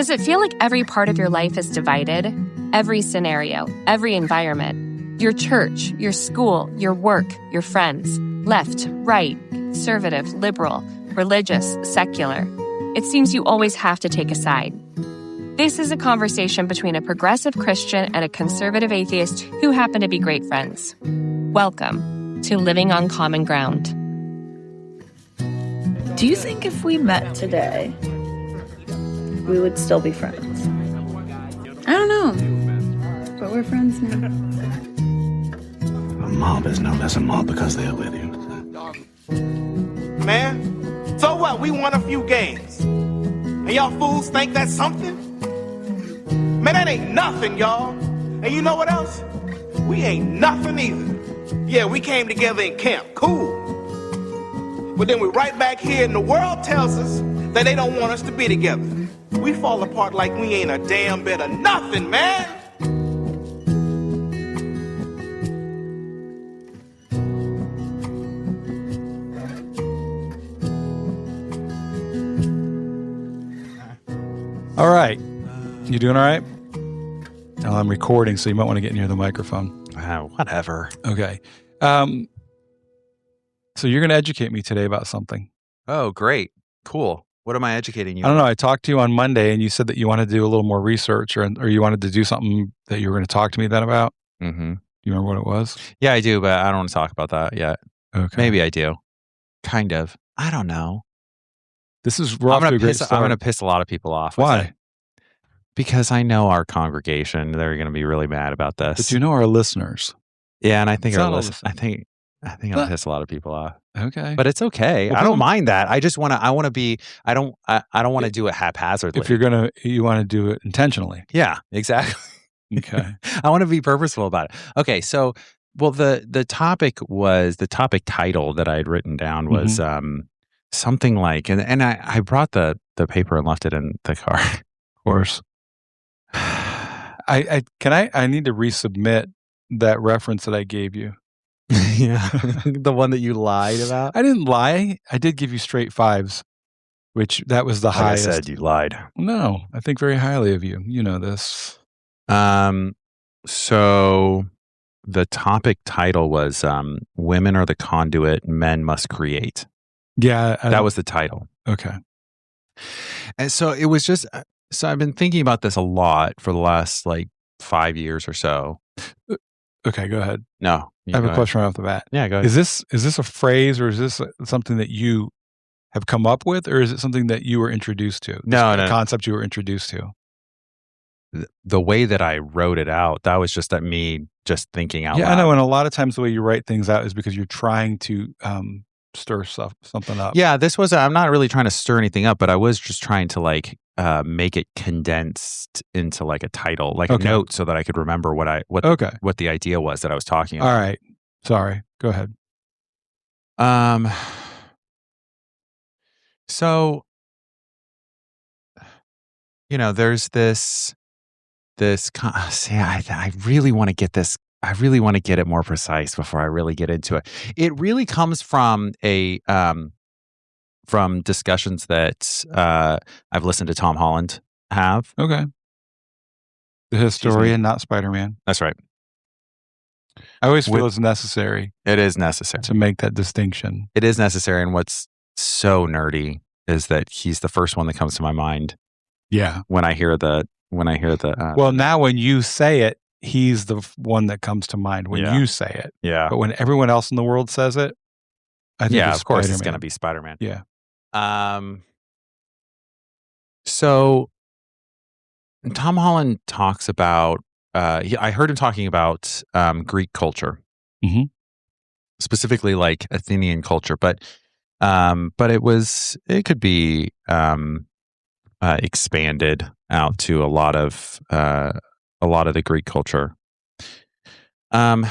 Does it feel like every part of your life is divided? Every scenario, every environment, your church, your school, your work, your friends, left, right, conservative, liberal, religious, secular. It seems you always have to take a side. This is a conversation between a progressive Christian and a conservative atheist who happen to be great friends. Welcome to Living on Common Ground. Do you think if we met today, we would still be friends? I don't know, but we're friends now. A mob is no less a mob because they're with you. Man, so what? We won a few games. And y'all fools think that's something? Man, that ain't nothing, y'all. And you know what else? We ain't nothing either. Yeah, we came together in camp. Cool. But then we're right back here and the world tells us that they don't want us to be together. We fall apart like we ain't a damn bit of nothing, man. All right. You doing all right? Oh, I'm recording, so you might want to get near the microphone. Whatever. Okay. So you're going to educate me today about something. Oh, great. Cool. What am I educating you I don't know. about? I talked to you on Monday, and you said that you wanted to do a little more research, or you wanted to do something that you were going to talk to me then about. Mm-hmm. You remember what it was? Yeah, I do, but I don't want to talk about that yet. Okay. Maybe I do. Kind of. I don't know. This is rough. I'm going to piss a lot of people off. Why? Because I know our congregation. They're going to be really mad about this. But you know our listeners. Yeah, and I think I think I'll But- piss a lot of people off. Okay. But it's okay. Well, I don't don't- mind that. I just want to. I want to be. I don't want to do it haphazardly. If you want to do it intentionally. Yeah, exactly. Okay. I want to be purposeful about it. Okay, so the topic title that I had written down was something like, and I brought the paper and left it in the car. Of course. I need to resubmit that reference that I gave you. Yeah, the one that you lied about. I didn't lie. I did give you straight fives, which that was the Like highest. I said, you lied. No, I think very highly of you. You know this. So the topic title was "Women are the conduit, men must create." Yeah. That was the title. Okay. And so it was just, so I've been thinking about this a lot for the last 5 years or so. Okay, go ahead. No. I have a question right off the bat. Yeah, go ahead. Is this a phrase, or is this something that you have come up with, or is it something that you were introduced to? No. A concept you were introduced to. The way that I wrote it out, that was just me just thinking out loud. Yeah, I know. And a lot of times the way you write things out is because you're trying to stir something up. Yeah, I'm not really trying to stir anything up, but I was just trying to make it condensed into a title, a note, so that I could remember what the idea was that I was talking about. All right. Sorry. Go ahead. So, there's this I really want to get this. I really want to get it more precise before I really get into it. It really comes from from discussions that I've listened to Tom Holland have. Okay. The historian, not Spider-Man. That's right. I always feel it's necessary. It is necessary to make that distinction. It is necessary, and what's so nerdy is that he's the first one that comes to my mind. Yeah. When I hear the. Well, now when you say it, he's the one that comes to mind when you say it. Yeah. But when everyone else in the world says it, I think it's of course Spider-Man. it's going to be Spider-Man. Yeah. So Tom Holland talks about, I heard him talking about Greek culture, specifically Athenian culture, but it could be expanded out to a lot of the Greek culture. And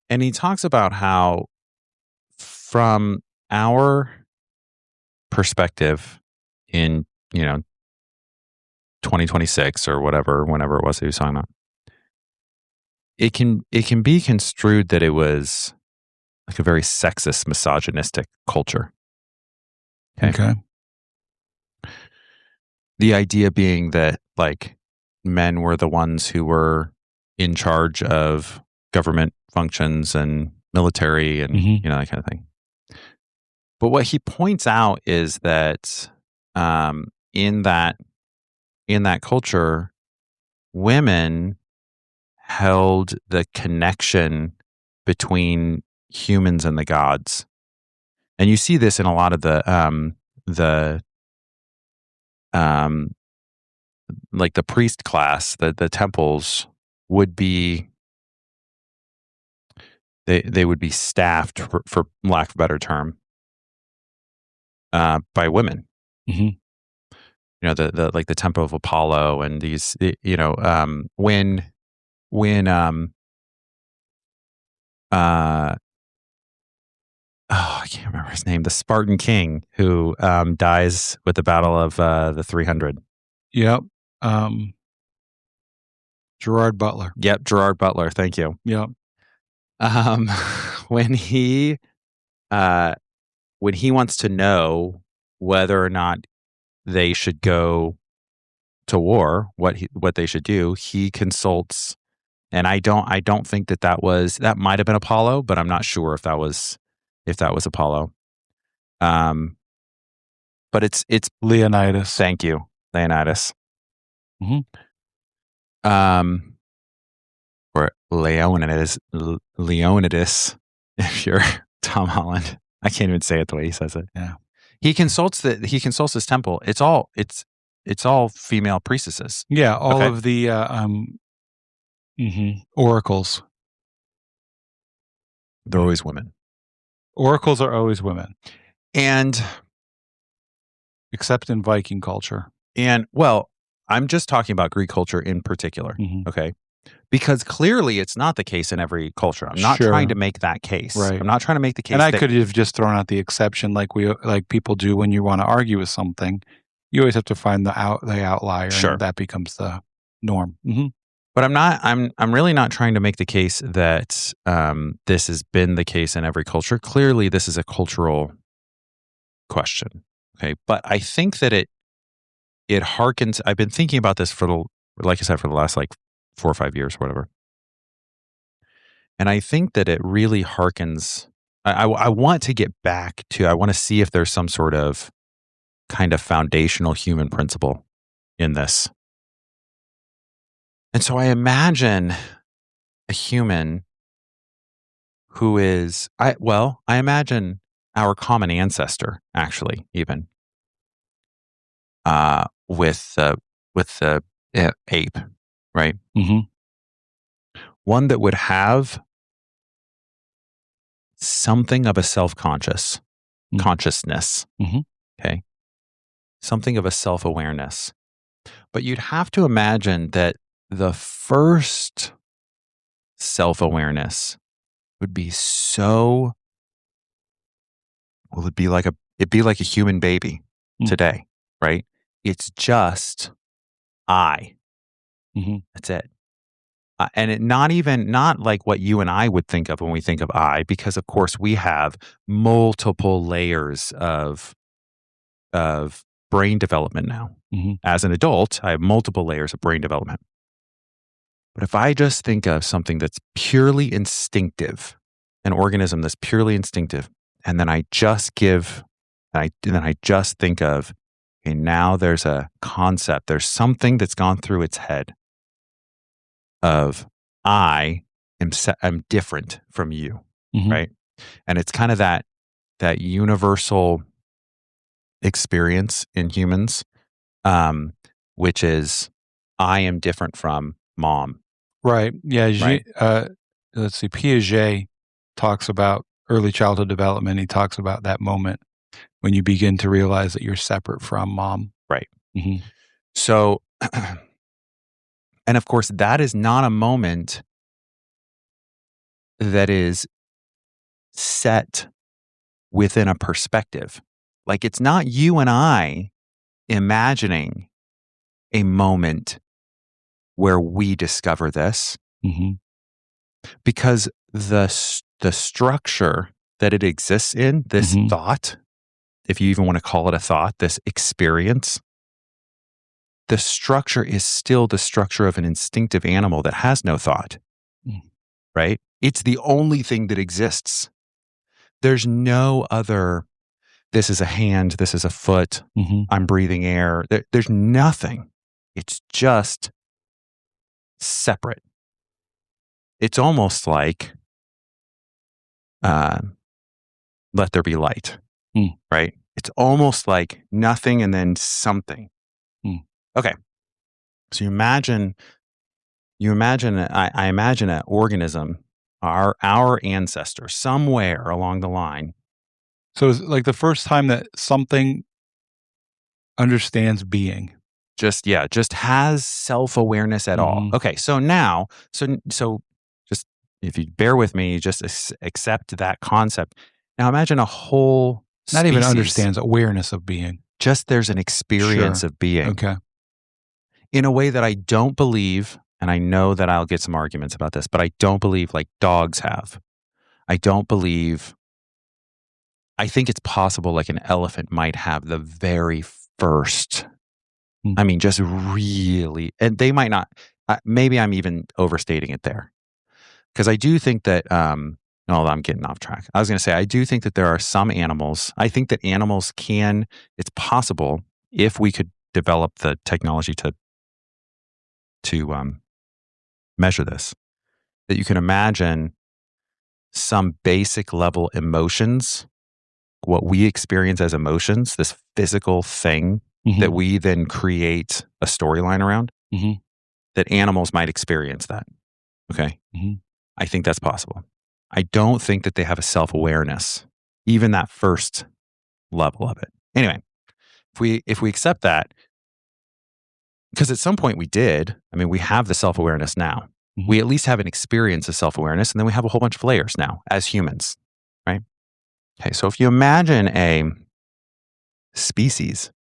he talks about how, from our perspective in 2026 or whenever it was he was talking about, it can be construed that it was a very sexist, misogynistic culture. Okay. The idea being that like men were the ones who were in charge of government functions and military and that kind of thing. But what he points out is that in that culture, women held the connection between humans and the gods, and you see this in a lot of the like the priest class. The temples would be they would be staffed, for lack of a better term, by women. Mm-hmm. The like the Temple of Apollo and these, when I can't remember his name, the Spartan king who dies with the Battle of the 300. Yep. Gerard Butler. Yep, Gerard Butler. Thank you. Yep. When he wants to know whether or not they should go to war, what they should do, he consults. And I don't think that might have been Apollo, but I'm not sure if that was Apollo. But it's Leonidas. Thank you, Leonidas. Mm-hmm. Or Leonidas, if you're Tom Holland. I can't even say it the way he says it. Yeah. He consults his temple. It's all female priestesses. Yeah, all of the oracles. They're always women. Oracles are always women. And except in Viking culture. And well, I'm just talking about Greek culture in particular. Mm-hmm. Okay. Because clearly it's not the case in every culture. I'm not trying to make that case. Right. I'm not trying to make the case. And I could have just thrown out the exception like people do when you want to argue with something. You always have to find the outlier. Sure. And that becomes the norm. Mm-hmm. But I'm really not trying to make the case that this has been the case in every culture. Clearly this is a cultural question. Okay. But I think that it harkens. I've been thinking about this for the last 4 or 5 years, or whatever. And I think that it really harkens. I want to get back to, I want to see if there's some sort of kind of foundational human principle in this. And so I imagine a human who is, I imagine our common ancestor, actually, even, with the ape. Right. Mm-hmm. One that would have something of a self-consciousness. Mm-hmm. Okay. Something of a self-awareness. But you'd have to imagine that the first self-awareness would be it'd be like a human baby today, right? It's just I. Mm-hmm. That's it. And it not like what you and I would think of when we think of I, because of course we have multiple layers of brain development now. Mm-hmm. As an adult, I have multiple layers of brain development. But if I just think of something that's purely instinctive, an organism that's purely instinctive, and then I just think of, okay, now there's a concept, there's something that's gone through its head of I'm different from you, mm-hmm. right? And it's kind of that universal experience in humans, which is I am different from mom. Right. Yeah. Right? Let's see. Piaget talks about early childhood development. He talks about that moment when you begin to realize that you're separate from mom. Right. Mm-hmm. So, and of course, that is not a moment that is set within a perspective. Like, it's not you and I imagining a moment where we discover this, mm-hmm. because the structure that it exists in, this mm-hmm. thought, if you even want to call it a thought, this experience, the structure is still the structure of an instinctive animal that has no thought, right? It's the only thing that exists. There's no other, this is a hand, this is a foot, I'm breathing air. There's nothing. It's just separate. It's almost like let there be light, right? It's almost like nothing and then something. Okay. So I imagine an organism, our ancestor, somewhere along the line. So it's like the first time that something understands being. Just has self-awareness at all. Okay. So now, so just, if you bear with me, just accept that concept. Now imagine a whole Not species, even understands awareness of being. Just there's an experience of being. Okay. In a way that I don't believe, and I know that I'll get some arguments about this, but I don't believe like dogs have. I think it's possible like an elephant might have the very first, I mean, just really, and they might not, maybe I'm even overstating it there. Because I do think that, I'm getting off track. I was going to say, I do think that there are some animals, I think that animals it's possible if we could develop the technology to measure this, that you can imagine some basic level emotions, what we experience as emotions, this physical thing that we then create a storyline around, that animals might experience that. Okay. I think that's possible. I don't think that they have a self-awareness, even that first level of it. Anyway, if we accept that, because at some point we did, I mean, we have the self-awareness now. We at least have an experience of self-awareness, and then we have a whole bunch of layers now as humans, right? Okay, so if you imagine a species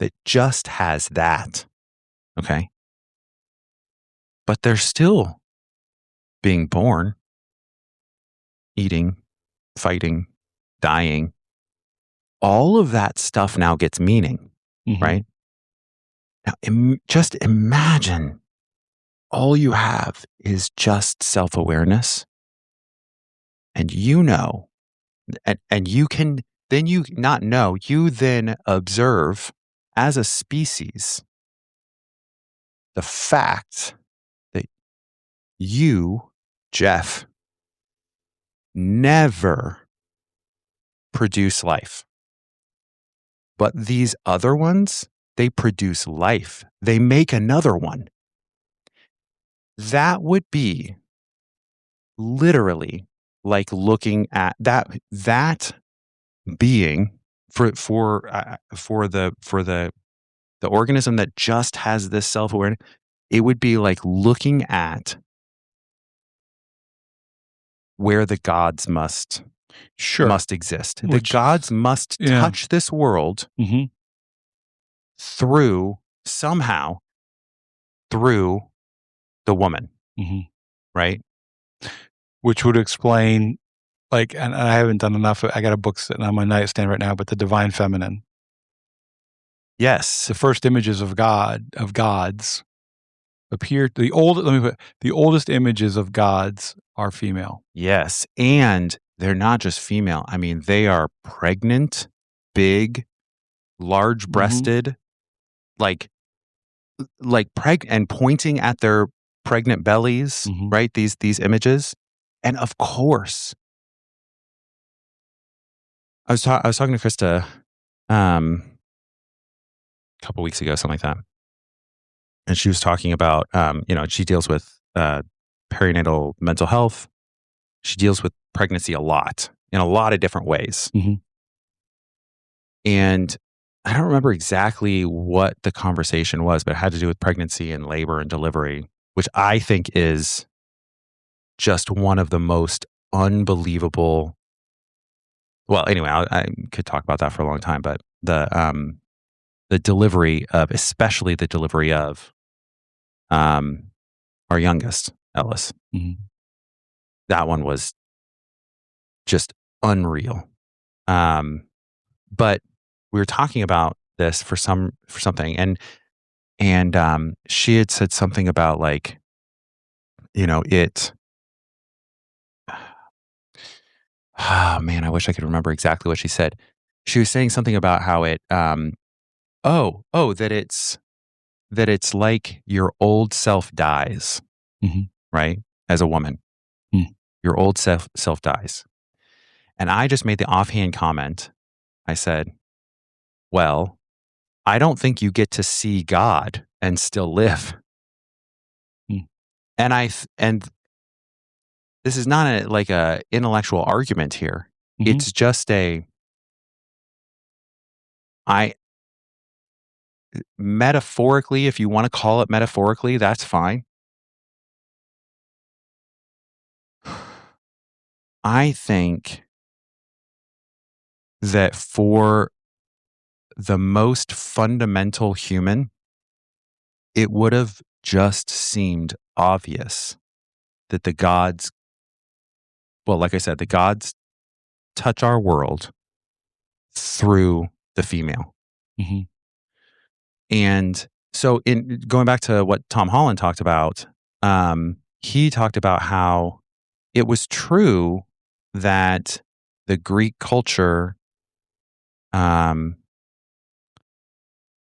that just has that, okay, but they're still being born, eating, fighting, dying, all of that stuff now gets meaning, right? Now, just imagine all you have is just self-awareness, and and you can, then you not know, you then observe as a species the fact that you, Jeff, never produce life. But these other ones, they produce life. They make another one. That would be literally like looking at that being for the organism that just has this self-awareness. It would be like looking at where the gods must exist. The gods must touch this world through the woman, right? Which would explain, like, and I haven't done enough. I got a book sitting on my nightstand right now, but the divine feminine. Yes, the first images of gods appear. The oldest images of gods are female. Yes, and they're not just female. I mean, they are pregnant, big, large-breasted, like and pointing at their pregnant bellies, right? These images, and of course, I was talking to Krista a couple weeks ago, something like that, and she was talking about she deals with perinatal mental health. She deals with pregnancy a lot in a lot of different ways, and I don't remember exactly what the conversation was, but it had to do with pregnancy and labor and delivery, which I think is just one of the most unbelievable. Well, anyway, I could talk about that for a long time, but the delivery of, especially the delivery of, our youngest, Ellis, that one was just unreal. But we were talking about this for something, and And she had said something about like, oh man, I wish I could remember exactly what she said. She was saying something about how it, that it's like your old self dies, right? As a woman, your old self dies. And I just made the offhand comment. I said, well, I don't think you get to see God and still live. And this is not a intellectual argument here. It's just metaphorically, if you want to call it metaphorically, that's fine. I think that for the most fundamental human, it would have just seemed obvious that the gods, well, like I said, the gods touch our world through the female. And so in going back to what Tom Holland talked about, he talked about how it was true that the Greek culture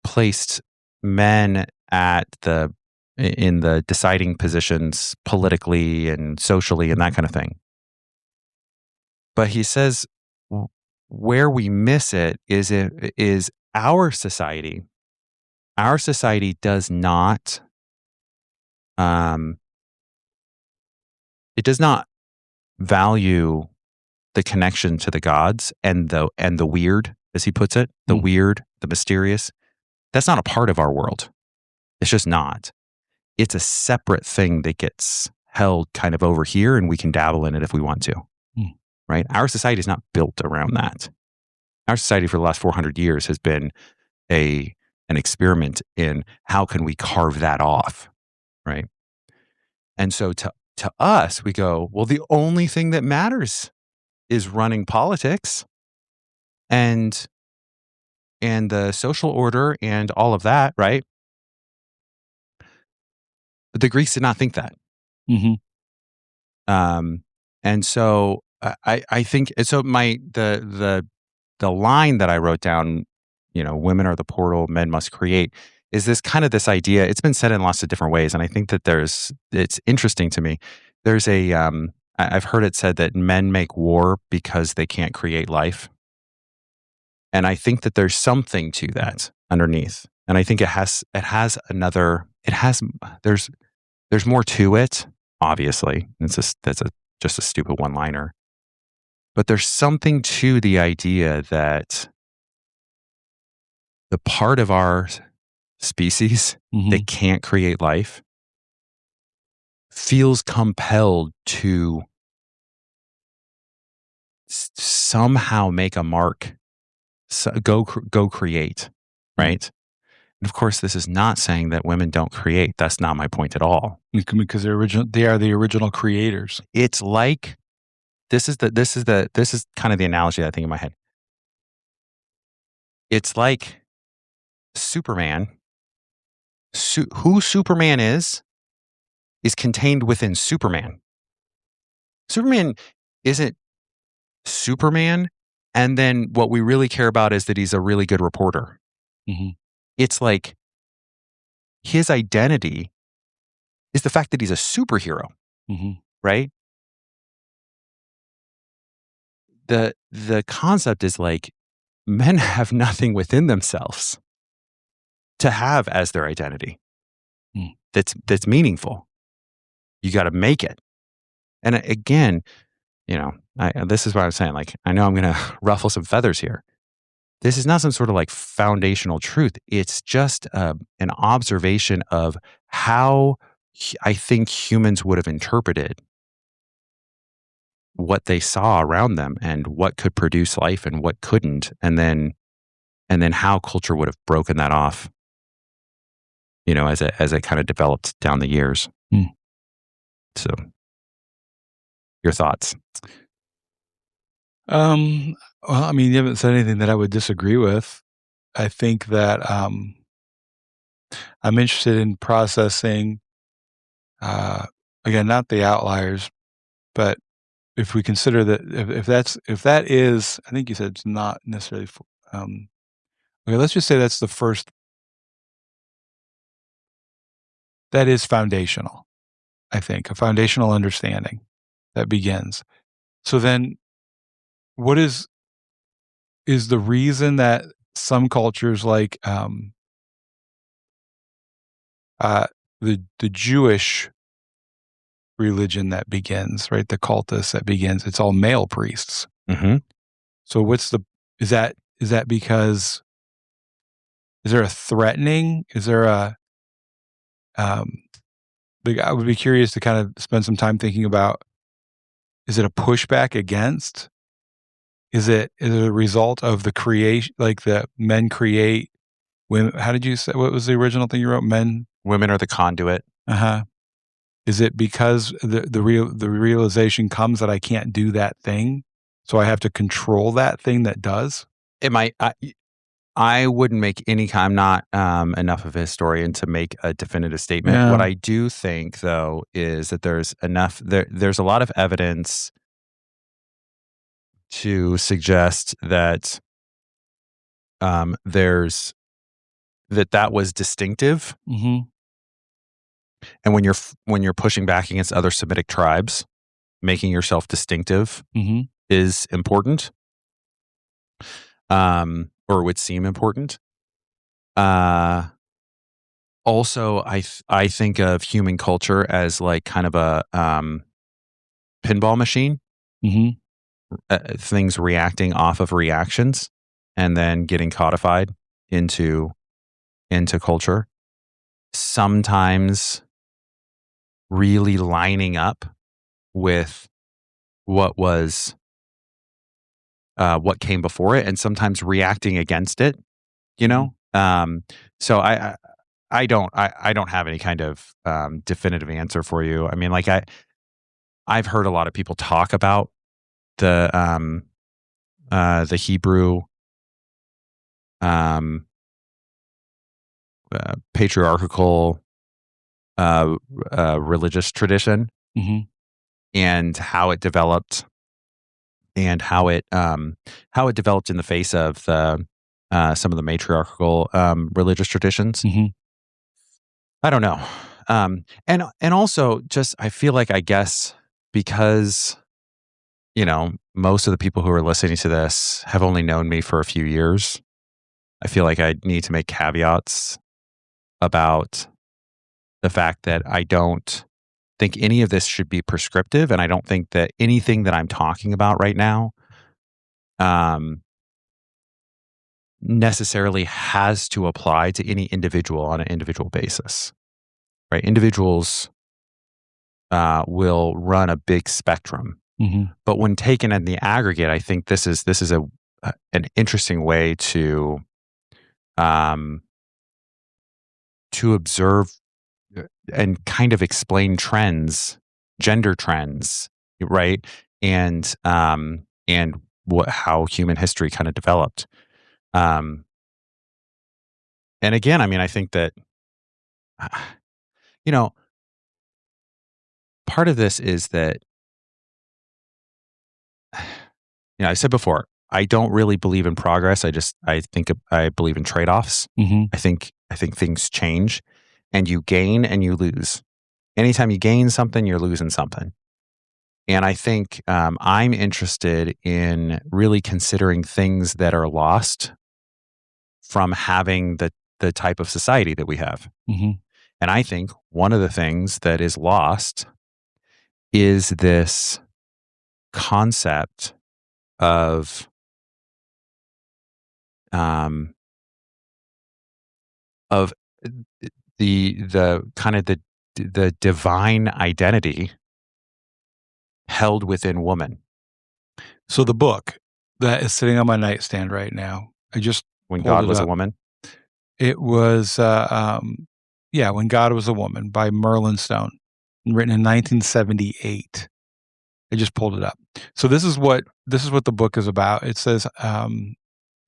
placed men in the deciding positions politically and socially and that kind of thing. But he says where we miss it is our society. Our society does not it does not value the connection to the gods and the weird, as he puts it, the weird, the mysterious. That's not a part of our world. It's just not. It's a separate thing that gets held kind of over here, and we can dabble in it if we want to. Right? Our society is not built around that. Our society for the last 400 years has been an experiment in how can we carve that off, right? And so to us, we go, well, the only thing that matters is running politics and the social order and all of that, right? But the Greeks did not think that. And so I think so. The line that I wrote down, women are the portal, men must create, is this kind of this idea. It's been said in lots of different ways, and I think that it's interesting to me. There's I've heard it said that men make war because they can't create life, and I think that there's something to that underneath, and I think there's more to it. Obviously, that's just a stupid one-liner. But there's something to the idea that the part of our species that can't create life feels compelled to somehow make a mark, go create, right? And of course, this is not saying that women don't create. That's not my point at all. Because they are the original creators. It's like this is kind of the analogy that I think in my head. It's like Superman. Who Superman is contained within Superman. Superman isn't Superman, and then what we really care about is that he's a really good reporter. It's like his identity is the fact that he's a superhero, right? The concept is like men have nothing within themselves to have as their identity that's meaningful. You got to make it. And again, this is what I'm saying. Like, I know I'm going to ruffle some feathers here. This is not some sort of like foundational truth. It's just an observation of how I think humans would have interpreted what they saw around them and what could produce life and what couldn't, and then how culture would have broken that off, as it kind of developed down the years. So, your thoughts? Well, I mean, you haven't said anything that I would disagree with. I think that I'm interested in processing, again, not the outliers, but if we consider that, if that is, I think you said it's not necessarily, okay, let's just say that's the first, that is foundational, I think, a foundational understanding that begins. So then what is the reason that some cultures like the Jewish religion that begins, right? The cultus that begins, it's all male priests. Mm-hmm. So is that because, is there a threatening? Is there a, I would be curious to kind of spend some time thinking about, is it a pushback against? Is it a result of the creation, like the men create women? How did you say, what was the original thing you wrote? Women are the conduit. Uh-huh. Is it because the realization comes that I can't do that thing, so I have to control that thing that does? It might. I wouldn't make any kind. I'm not enough of a historian to make a definitive statement. Yeah. What I do think, though, is that there's enough. There's a lot of evidence to suggest that that was distinctive. Mm-hmm. And when you're pushing back against other Semitic tribes, making yourself distinctive Mm-hmm. is important, or would seem important. Also, I think of human culture as like kind of a pinball machine. Mm-hmm. Things reacting off of reactions and then getting codified into culture. Sometimes really lining up with what came before it, and sometimes reacting against it, you know? So I don't have any kind of definitive answer for you. I mean, like I've heard a lot of people talk about the Hebrew patriarchal religious tradition, Mm-hmm. and how it developed, and how it developed in the face of the some of the matriarchal religious traditions. Mm-hmm. I don't know, and also just I feel like, I guess, because most of the people who are listening to this have only known me for a few years, I feel like I need to make caveats about the fact that I don't think any of this should be prescriptive, and I don't think that anything that I'm talking about right now necessarily has to apply to any individual on an individual basis, right? Individuals will run a big spectrum, Mm-hmm. but when taken in the aggregate, I think this is an interesting way to observe and kind of explain trends, gender trends, right? And how human history kind of developed. And again, I mean, I think that, part of this is that, I said before, I don't really believe in progress. I think I believe in trade-offs. Mm-hmm. I think things change, and you gain and you lose. Anytime you gain something, you're losing something. And I think I'm interested in really considering things that are lost from having the type of society that we have. Mm-hmm. And I think one of the things that is lost is this concept of the kind of the divine identity held within woman. So the book that is sitting on my nightstand right now, I just When pulled God it was up. a woman. It was When God Was a Woman by Merlin Stone, written in 1978. I just pulled it up. So this is what the book is about. It says,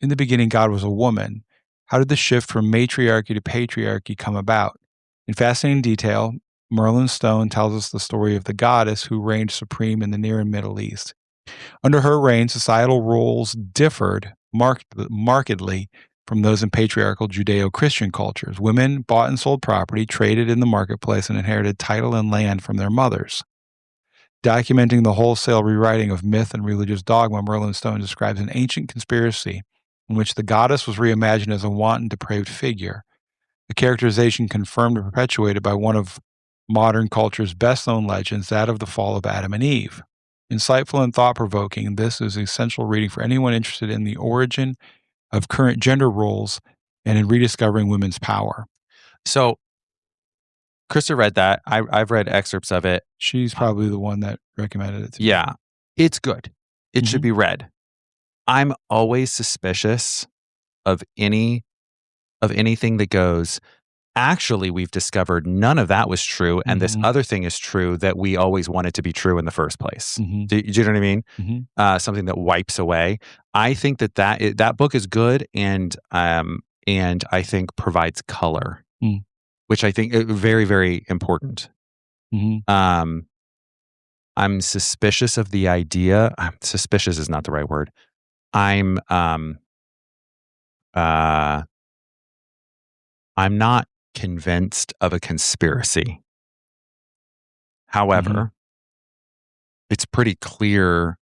in the beginning, God was a woman. How did the shift from matriarchy to patriarchy come about? In fascinating detail, Merlin Stone tells us the story of the goddess who reigned supreme in the Near and Middle East. Under her reign, societal roles differed markedly from those in patriarchal Judeo-Christian cultures. Women bought and sold property, traded in the marketplace, and inherited title and land from their mothers. Documenting the wholesale rewriting of myth and religious dogma, Merlin Stone describes an ancient conspiracy in which the goddess was reimagined as a wanton, depraved figure, a characterization confirmed and perpetuated by one of modern culture's best-known legends, that of the fall of Adam and Eve. Insightful and thought-provoking, this is essential reading for anyone interested in the origin of current gender roles and in rediscovering women's power. So, Krista read that. I've read excerpts of it. She's probably the one that recommended it to me. Yeah, it's good. It should be read. I'm always suspicious of anything that goes, actually, we've discovered none of that was true, and this other thing is true that we always wanted to be true in the first place. Do you know what I mean? Something that wipes away. I think that book is good, and I think provides color, which I think is very, very important. I'm suspicious of the idea. Suspicious is not the right word. I'm not convinced of a conspiracy. However, it's pretty clear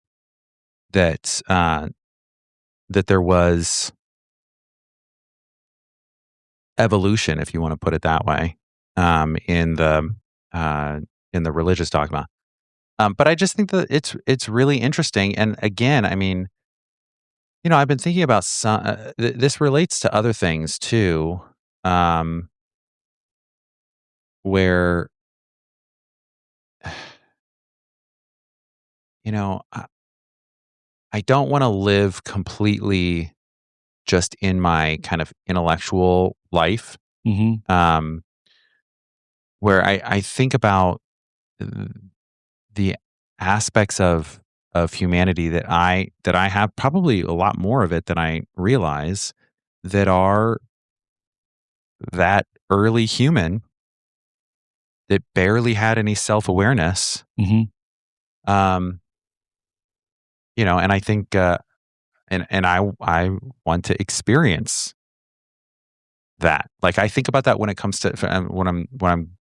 that that there was evolution, if you want to put it that way, in the religious dogma. But I just think that it's really interesting. And again, I mean, I've been thinking about this relates to other things too. Where, I don't want to live completely just in my kind of intellectual life, where I think about the aspects of humanity that I have, probably a lot more of it than I realize, that are that early human that barely had any self-awareness. And I think, and I want to experience that. Like, I think about that when it comes to, when I'm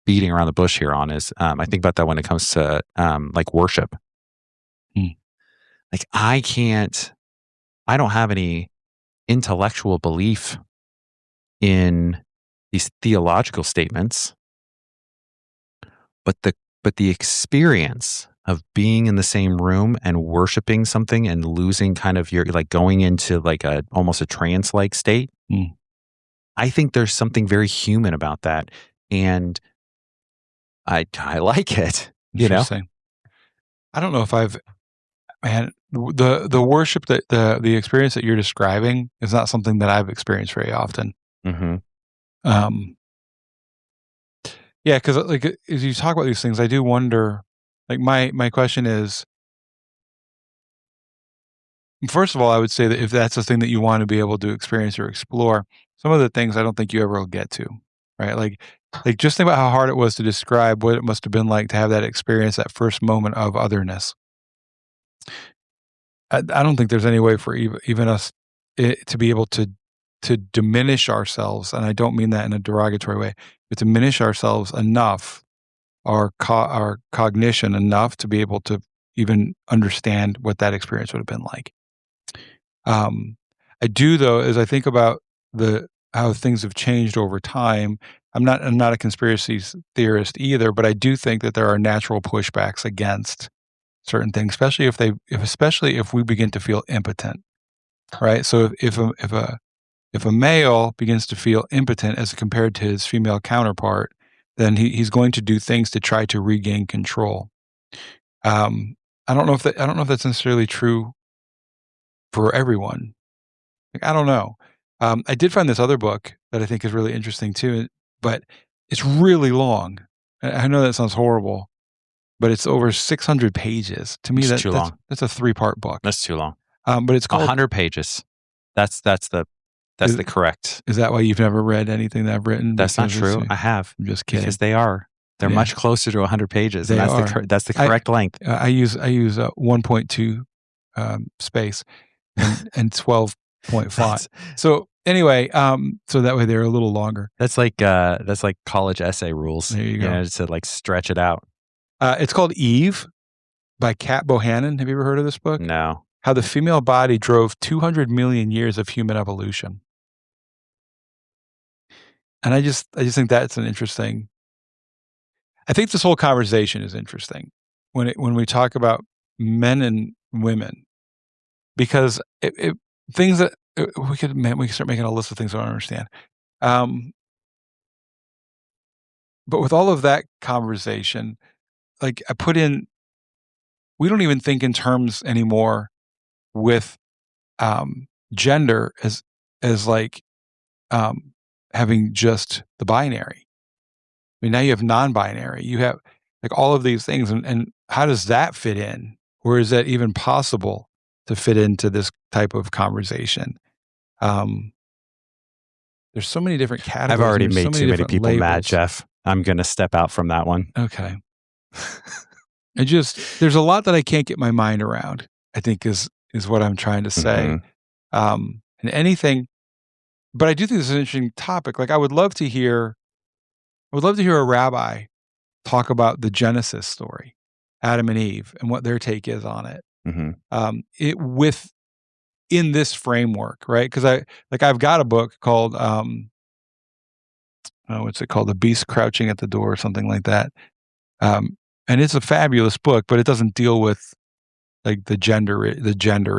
beating around the bush here on is, I think about that when it comes to, like worship. Like, I don't have any intellectual belief in these theological statements, but the experience of being in the same room and worshiping something and losing kind of your, like, going into like almost a trance-like state. I think there's something very human about that, and I like it. Interesting. I don't know if the worship that the experience that you're describing is not something that I've experienced very often. Yeah, because like as you talk about these things, I do wonder. Like my question is, first of all, I would say that if that's the thing that you want to be able to experience or explore, some of the things I don't think you ever will get to, right? Like just think about how hard it was to describe what it must have been like to have that experience, that first moment of otherness. I don't think there's any way for even us to be able to diminish ourselves, and I don't mean that in a derogatory way, but diminish ourselves enough, our cognition enough to be able to even understand what that experience would have been like. I do, though, as I think about how things have changed over time. I'm not a conspiracy theorist either, but I do think that there are natural pushbacks against certain things, especially if we begin to feel impotent, right? So if a male begins to feel impotent as compared to his female counterpart, then he's going to do things to try to regain control. I don't know if that's necessarily true for everyone. Like, I don't know. I did find this other book that I think is really interesting too, but it's really long. I know that sounds horrible, but it's over 600 pages. To me, that's too long. That's a 3-part book. That's too long. But it's called 100 pages. That's the That's the correct. Is that why you've never read anything that I've written? That's not true. I have. I'm just kidding. Because they're much closer to 100 pages. They and are. That's the correct length. I use 1.2 space and 12 point font. So anyway, so that way they're a little longer. That's like college essay rules. There you go. To like stretch it out. It's called Eve by Kat Bohannon. Have you ever heard of this book? No. How the female body drove 200 million years of human evolution. And I just think that's an interesting. I think this whole conversation is interesting when we talk about men and women, because things that we could start making a list of things I don't understand. But with all of that conversation, like I put in, we don't even think in terms anymore with gender as like having just the binary. I mean, now you have non-binary. You have like all of these things, and how does that fit in? Or is that even possible to fit into this type of conversation? There's so many different categories. I've already made too many people labels. mad, Jeff. I'm going to step out from that one. Okay. There's a lot that I can't get my mind around, I think is what I'm trying to say. And anything, but I do think this is an interesting topic. Like I would love to hear a rabbi talk about the Genesis story, Adam and Eve, and what their take is on it. In this framework, right? Because I've got a book called what's it called? The Beast Crouching at the Door, or something like that. And it's a fabulous book, but it doesn't deal with like the gender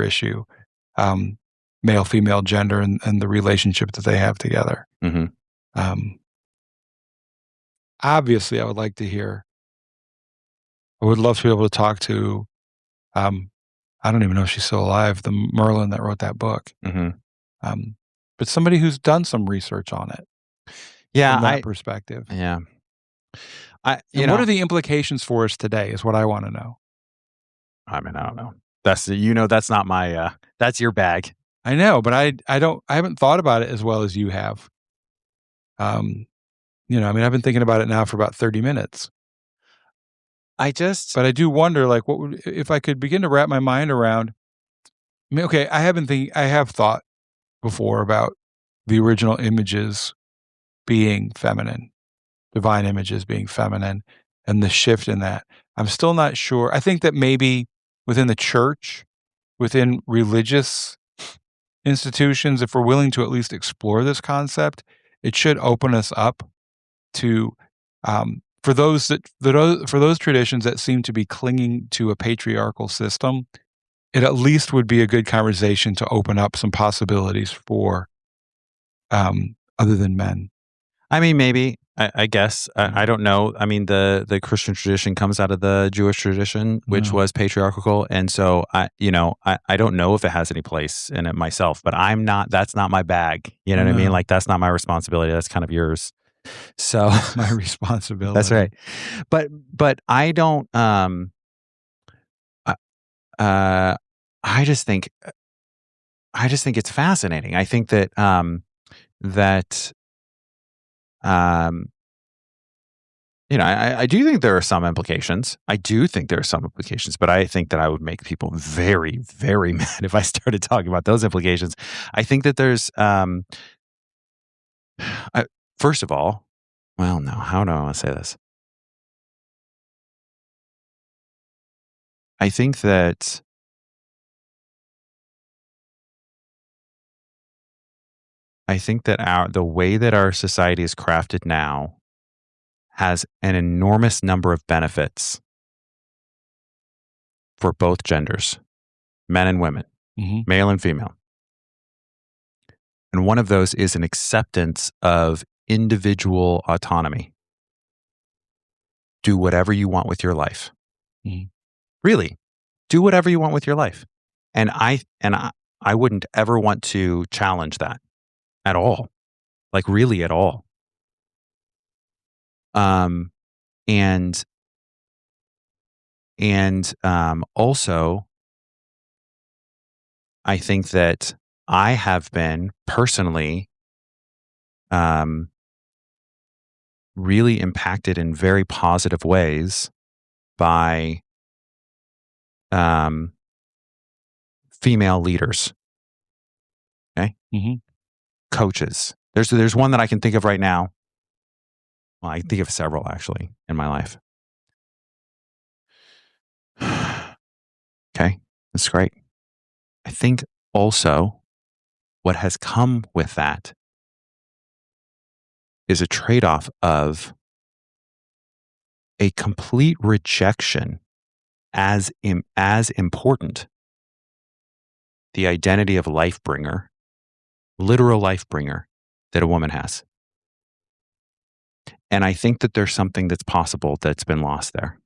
issue, male female gender, and the relationship that they have together. Obviously, I would love to be able to talk to, I don't even know if she's still alive, the Merlin that wrote that book. But somebody who's done some research on it. Yeah. From that perspective. Yeah. What are the implications for us today is what I want to know. I mean, I don't know. That's not my, that's your bag. I know, but I haven't thought about it as well as you have. I've been thinking about it now for about 30 minutes. But I do wonder, like, if I could begin to wrap my mind around. I mean, okay, I have thought before about the original images being feminine, divine images being feminine, and the shift in that. I'm still not sure. I think that maybe within the church, within religious institutions, if we're willing to at least explore this concept, it should open us up to for those traditions that seem to be clinging to a patriarchal system. It at least would be a good conversation to open up some possibilities for other than men. I mean, maybe, I guess. I don't know. I mean, the Christian tradition comes out of the Jewish tradition, which was patriarchal. And so, I don't know if it has any place in it myself, but that's not my bag. You know what I mean? Like, that's not my responsibility. That's kind of yours. So my responsibility. That's right. But I don't, I just think it's fascinating. I think that, I do think there are some implications. But I think that I would make people very, very mad if I started talking about those implications. I think that there's, first of all, well, no, how do I want to say this? I think that the way that our society is crafted now has an enormous number of benefits for both genders, men and women, male and female. And one of those is an acceptance of individual autonomy. Do whatever you want with your life. Really, do whatever you want with your life. And I wouldn't ever want to challenge that at all. Like, really at all. And also, I think that I have been personally really impacted in very positive ways by female leaders. Okay. Mm-hmm. Coaches. There's one that I can think of right now. Well, I can think of several actually in my life. Okay. That's great. I think also what has come with that is a trade-off of a complete rejection as important, the identity of life bringer, literal life bringer that a woman has. And I think that there's something that's possible that's been lost there,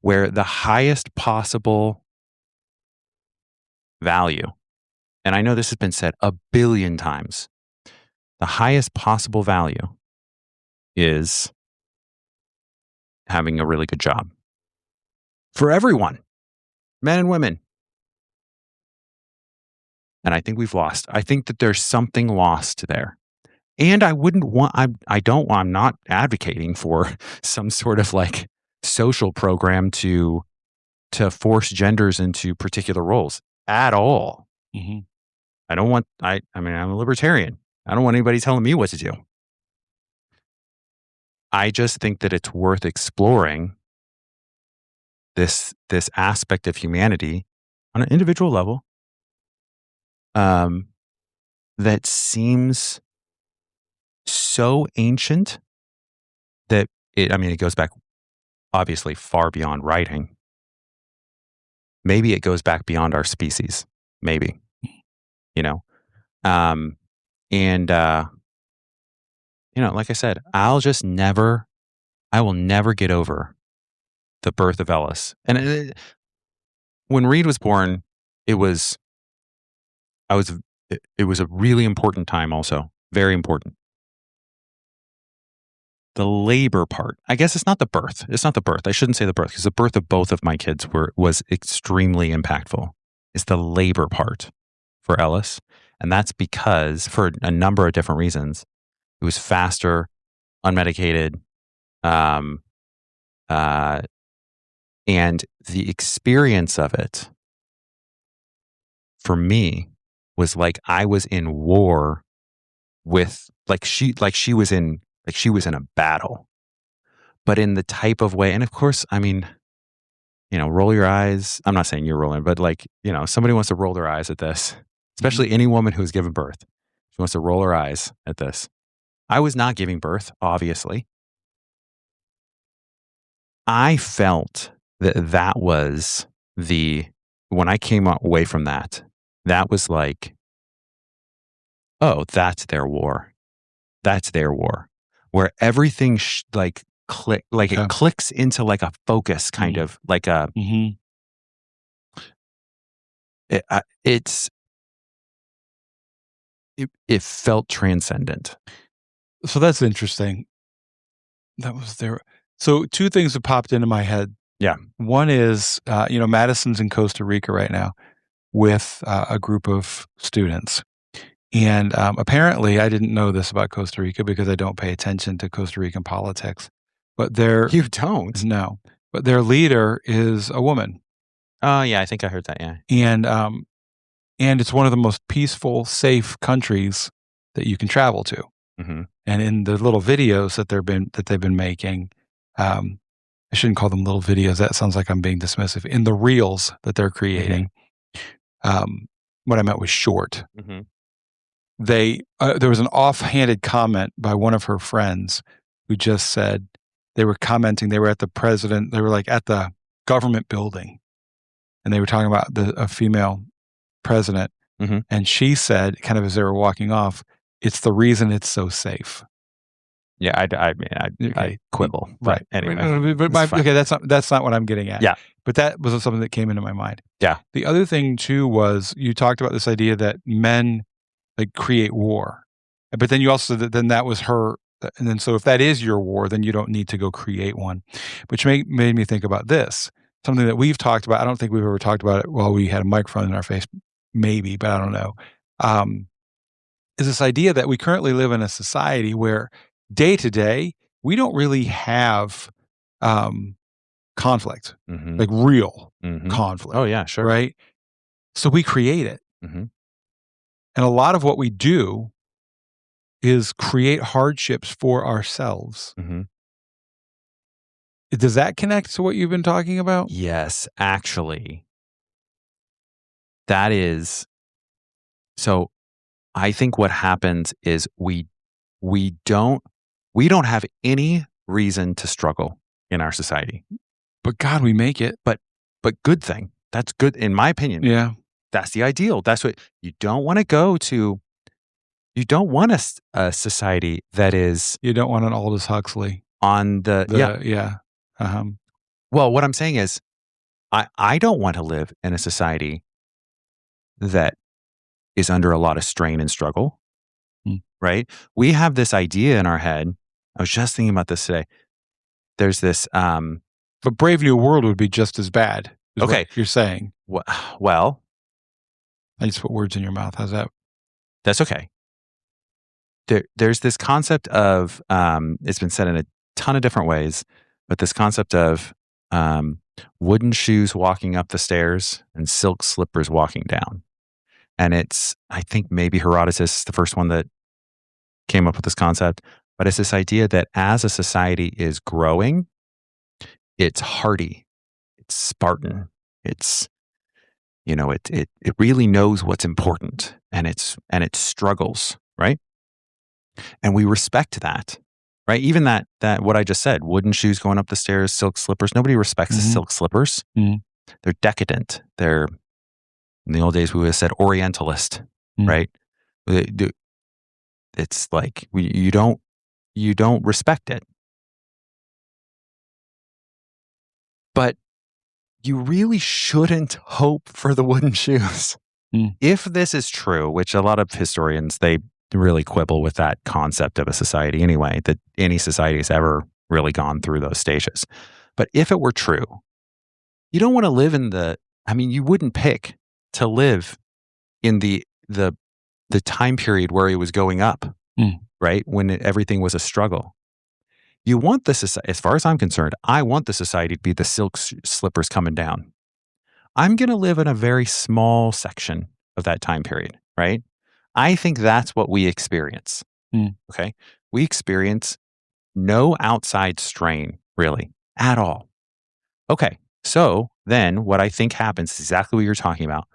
where the highest possible value, and I know this has been said 1 billion times, the highest possible value is having a really good job for everyone, men and women. And I think we've lost. I think that there's something lost there. And I wouldn't want, I'm not advocating for some sort of like social program to force genders into particular roles at all. Mm-hmm. I don't want, I mean, I'm a libertarian. I don't want anybody telling me what to do. I just think that it's worth exploring this aspect of humanity on an individual level that seems so ancient that it goes back obviously far beyond writing. Maybe it goes back beyond our species. Maybe, like I said, I will never get over the birth of Ellis. And when Reed was born, it was a really important time also. Very important. The labor part, I guess it's not the birth. It's not the birth. I shouldn't say the birth because the birth of both of my kids was extremely impactful. It's the labor part for Ellis. And that's because for a number of different reasons, it was faster, unmedicated, and the experience of it for me was like I was in war with she was in a battle, but in the type of way. And of course, I mean, roll your eyes. I'm not saying you're rolling, but somebody wants to roll their eyes at this, especially any woman who's given birth. She wants to roll her eyes at this. I was not giving birth, obviously. I felt that was when I came away from that was like, oh, that's their war. That's their war. Where everything it clicks into like a focus kind of like a, it felt transcendent. So that's interesting. That was there. So two things have popped into my head. Yeah. One is, Madison's in Costa Rica right now with a group of students. And apparently, I didn't know this about Costa Rica because I don't pay attention to Costa Rican politics. But You don't? No. But their leader is a woman. Oh, yeah, I think I heard that, yeah. And it's one of the most peaceful, safe countries that you can travel to. Mm-hmm. And in the little videos that they've been making, I shouldn't call them little videos. That sounds like I'm being dismissive. In the reels that they're creating, what I meant was short. Mm-hmm. There was an offhanded comment by one of her friends who just said they were commenting. They were at the government building, and they were talking about a female president. Mm-hmm. And she said, kind of as they were walking off, "It's the reason it's so safe." Yeah, I quibble, right? Anyway, okay, that's not what I'm getting at. Yeah, but that was something that came into my mind. Yeah. The other thing too was you talked about this idea that men create war, but then you also said that was her. And then so if that is your war, then you don't need to go create one, which made me think about this. Something that we've talked about. I don't think we've ever talked about it while we had a microphone in our face, maybe, but I don't know. is this idea that we currently live in a society where day to day, we don't really have conflict, like real conflict. Oh, yeah, sure. Right? So we create it. And a lot of what we do is create hardships for ourselves. Does that connect to what you've been talking about? Yes, actually. That is. So I think what happens is we don't have any reason to struggle in our society. But God, we make it. But good thing. That's good in my opinion. Yeah. That's the ideal. That's what you don't want to go to. You don't want a society that is. You don't want an Aldous Huxley on the yeah. Well, what I'm saying is, I don't want to live in a society that is under a lot of strain and struggle. Right? We have this idea in our head. I was just thinking about this today. There's this. But Brave New World would be just as bad. Okay, what you're saying. Well, I just put words in your mouth. How's that? That's okay. There's this concept of, it's been said in a ton of different ways, but this concept of wooden shoes walking up the stairs and silk slippers walking down. And I think maybe Herodotus is the first one that came up with this concept, but it's this idea that as a society is growing, it's hardy, it's Spartan, it's, it really knows what's important, and it struggles, right? And we respect that, right? Even that what I just said, wooden shoes going up the stairs, silk slippers. Nobody respects the silk slippers. They're decadent. They're, in the old days, we would have said Orientalist, right? It's like you don't respect it. But you really shouldn't hope for the wooden shoes. If this is true, which a lot of historians, they really quibble with that concept of a society anyway, that any society has ever really gone through those stages. But if it were true, you don't want to live in you wouldn't pick to live in the time period where it was going up, right? When everything was a struggle. You want this, as far as I'm concerned, I want the society to be the silk slippers coming down. I'm going to live in a very small section of that time period, right? I think that's what we experience. Okay. We experience no outside strain, really, at all. Okay. So then what I think happens is exactly what you're talking about.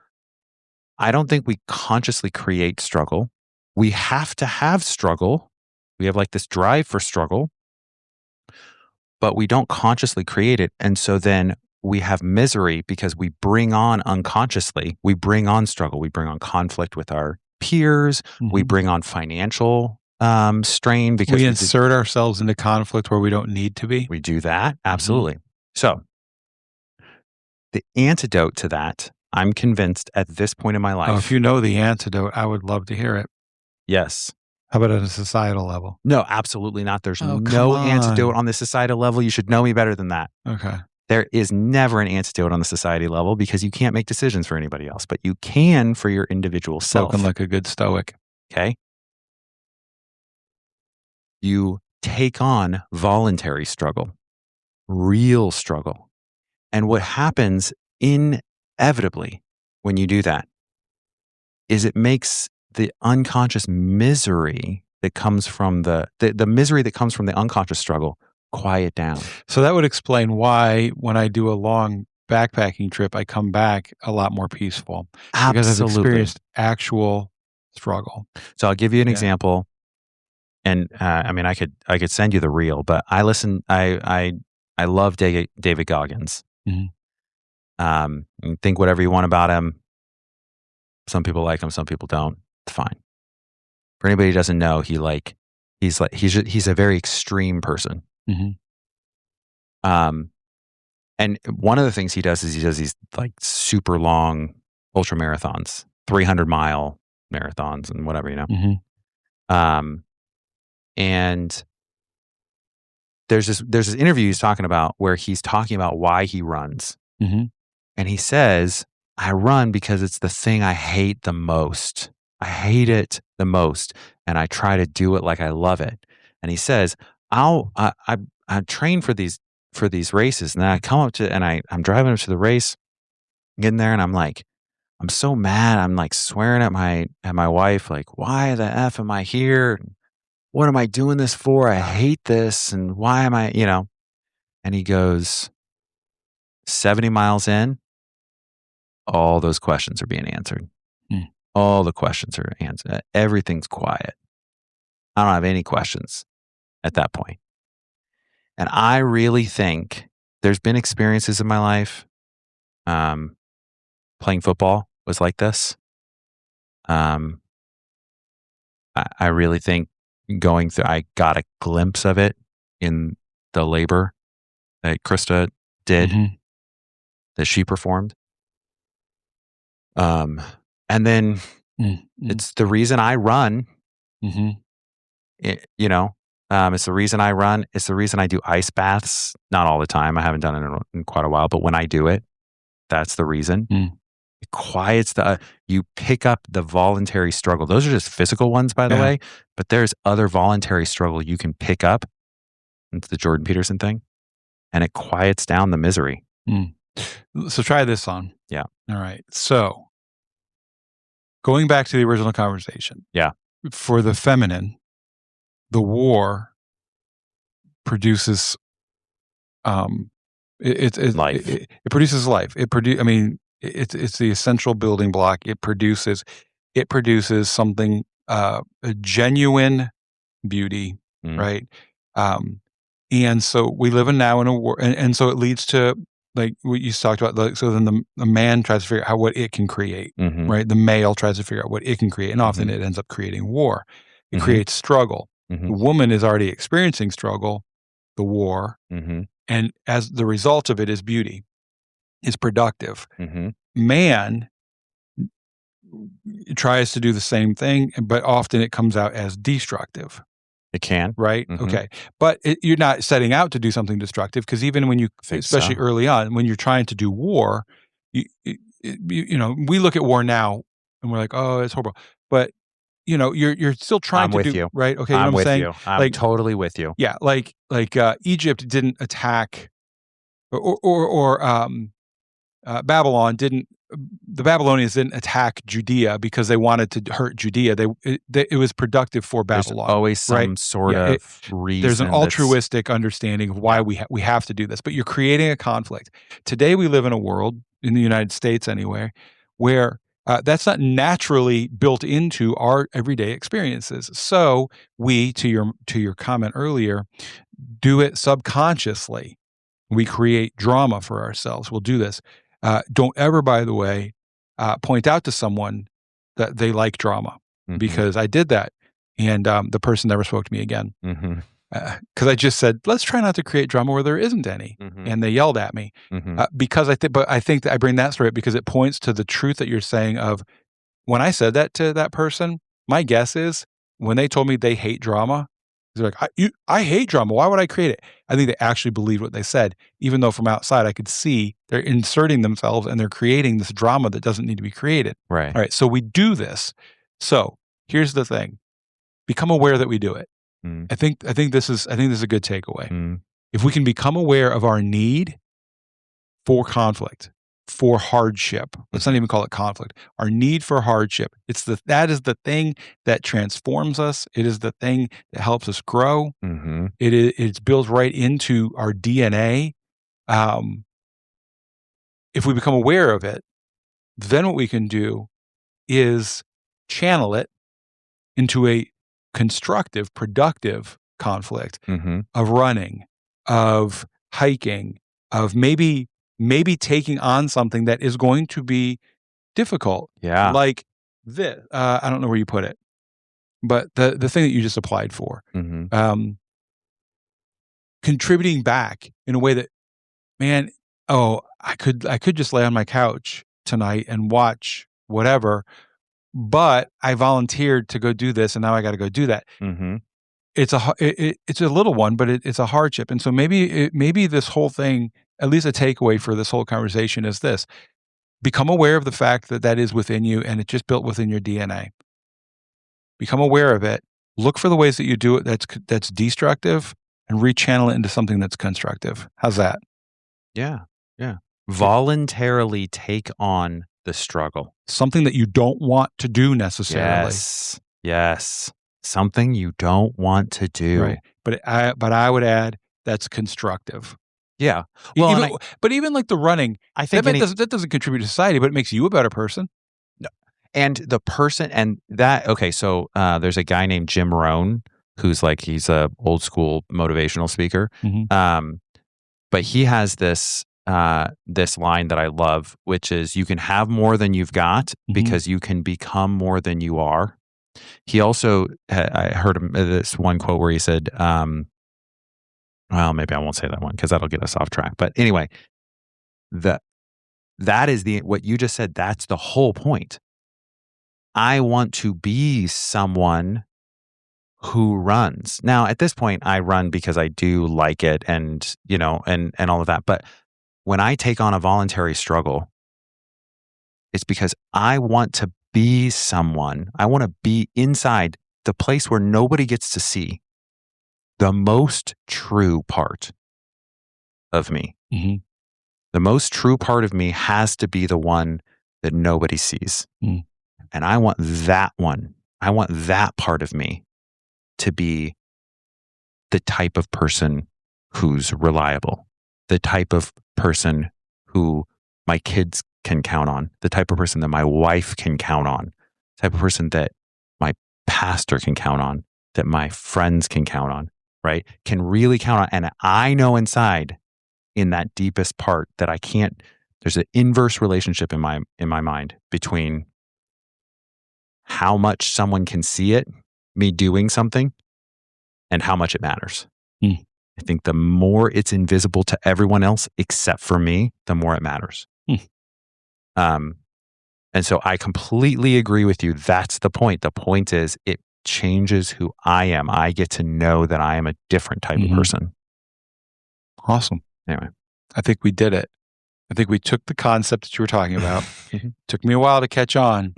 I don't think we consciously create struggle. We have to have struggle. We have like this drive for struggle, but we don't consciously create it. And so then we have misery because we bring on unconsciously, we bring on struggle. We bring on conflict with our peers. We bring on financial strain because we insert ourselves into conflict where we don't need to be. We do that. Absolutely. So the antidote to that, I'm convinced at this point in my life. Oh, if you know the antidote, I would love to hear it. Yes. How about at a societal level? No, absolutely not. There's no antidote on the societal level. You should know me better than that. Okay. There is never an antidote on the society level because you can't make decisions for anybody else, but you can for your individual self. Spoken like a good stoic. Okay. You take on voluntary struggle, real struggle. And what happens inevitably when you do that is it makes the unconscious misery that comes from the misery that comes from the unconscious struggle quiet down. So that would explain why when I do a long backpacking trip, I come back a lot more peaceful. Absolutely. Because I've experienced actual struggle. So I'll give you an example. And I could send you the reel, but I love David Goggins. Think whatever you want about him. Some people like him, some people don't. It's fine. For anybody who doesn't know, he's a very extreme person. And one of the things he does is he does these like super long ultra marathons, 300-mile marathons and whatever, and there's this interview he's talking about where he's talking about why he runs. And he says, I run because it's the thing I hate the most. I hate it the most, and I try to do it like I love it. And he says, I train for these races, and then I come up to, and I'm driving up to the race, getting there, and I'm like, I'm so mad. I'm like swearing at my wife, like, why the F am I here? What am I doing this for? I hate this. And why am I, and he goes, 70 miles in, all those questions are being answered. All the questions are answered. Everything's quiet. I don't have any questions at that point. And I really think there's been experiences in my life. Playing football was like this. I really think I got a glimpse of it in the labor that Krista did, that she performed. And then it's the reason I run. It's the reason I run. It's the reason I do ice baths. Not all the time. I haven't done it in quite a while, but when I do it, that's the reason. It quiets you pick up the voluntary struggle. Those are just physical ones, by the way, but there's other voluntary struggle you can pick up. It's the Jordan Peterson thing, and it quiets down the misery. So try this on. Yeah. All right. So going back to the original conversation. Yeah. For the feminine, the war produces life. It produces life. It's the essential building block. It produces something, a genuine beauty, right? And so we live now in a war, and so it leads to, like what you talked about. So then the man tries to figure out what it can create, right? The male tries to figure out what it can create, and often it ends up creating war. It creates struggle. The woman is already experiencing struggle, the war, and as the result of it is beauty, is productive. Man tries to do the same thing, but often it comes out as destructive. It can. Right? Okay. But you're not setting out to do something destructive, because even when especially early on, when you're trying to do war, we look at war now and we're like, oh, it's horrible. But, you're still trying to do, you. Right? Okay. I'm with saying? You. I'm totally with you. Yeah. Like Egypt didn't attack or the Babylonians didn't attack Judea because they wanted to hurt Judea. It was productive for Babylon. There's always some sort of reason. There's an altruistic understanding of why we have to do this, but you're creating a conflict. Today we live in a world, in the United States anyway, where that's not naturally built into our everyday experiences. So we, to your comment earlier, do it subconsciously. We create drama for ourselves. We'll do this. Don't ever, by the way, point out to someone that they like drama, because I did that, and the person never spoke to me again. Because I just said, let's try not to create drama where there isn't any, and they yelled at me. Because I think that I bring that story up because it points to the truth that you're saying of, when I said that to that person, my guess is when they told me they hate drama, they're like, I hate drama. Why would I create it? I think they actually believed what they said, even though from outside I could see they're inserting themselves and they're creating this drama that doesn't need to be created. Right. All right. So we do this. So here's the thing: become aware that we do it. I think this is a good takeaway. If we can become aware of our need for conflict, for hardship. Let's not even call it conflict. Our need for hardship. That is the thing that transforms us. It is the thing that helps us grow. It's built right into our DNA. If we become aware of it, then what we can do is channel it into a constructive, productive conflict of running, of hiking, of maybe taking on something that is going to be difficult. Yeah. Like this. I don't know where you put it, but the thing that you just applied for, contributing back in a way that, man, I could just lay on my couch tonight and watch whatever, but I volunteered to go do this, and now I got to go do that. It's a little one, but it's a hardship. And so maybe this whole thing, at least a takeaway for this whole conversation, is this: become aware of the fact that is within you, and it's just built within your DNA. become aware of it, look for the ways that you do it that's destructive, and rechannel it into something that's constructive. How's that? Yeah. Voluntarily take on the struggle. Something that you don't want to do necessarily. Yes. Something you don't want to do. Right. But I would add that's constructive. Yeah. Well, but even like the running, I think that doesn't contribute to society, but it makes you a better person. No. And the person and that, okay, so there's a guy named Jim Rohn who's like, he's a old school motivational speaker. Mm-hmm. But he has this line that I love, which is you can have more than you've got because you can become more than you are. He also, I heard him this one quote where he said, well, maybe I won't say that one because that'll get us off track. But anyway, that is what you just said. That's the whole point. I want to be someone who runs. Now, at this point, I run because I do like it and, and all of that. But when I take on a voluntary struggle, it's because I want to be someone. I want to be inside the place where nobody gets to see the most true part of me. Mm-hmm. The most true part of me has to be the one that nobody sees. Mm. And I want that one. I want that part of me to be the type of person who's reliable, the type of person who my kids can count on, the type of person that my wife can count on, the type of person that my pastor can count on, that my friends can count on, right? Can really count on. And I know inside in that deepest part that I can't, there's an inverse relationship in my mind between how much someone can see it, me doing something, and how much it matters. Mm. I think the more it's invisible to everyone else except for me, the more it matters. And so I completely agree with you. That's the point. The point is it changes who I am. I get to know that I am a different type of person. Awesome. Anyway, I think we did it. I think we took the concept that you were talking about. Took me a while to catch on.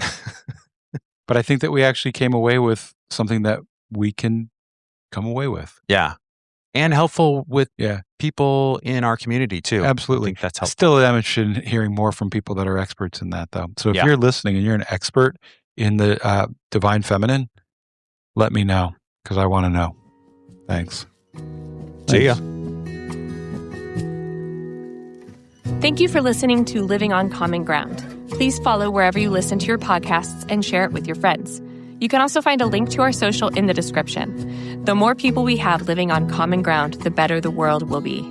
But I think that we actually came away with something that we can come away with. Yeah. And helpful with people in our community too. Absolutely. I think that's helpful. Still, I'm interested in hearing more from people that are experts in that, though. So if you're listening and you're an expert in the divine feminine, let me know because I want to know. Thanks. See ya. Thank you for listening to Living on Common Ground. Please follow wherever you listen to your podcasts and share it with your friends. You can also find a link to our social in the description. The more people we have living on common ground, the better the world will be.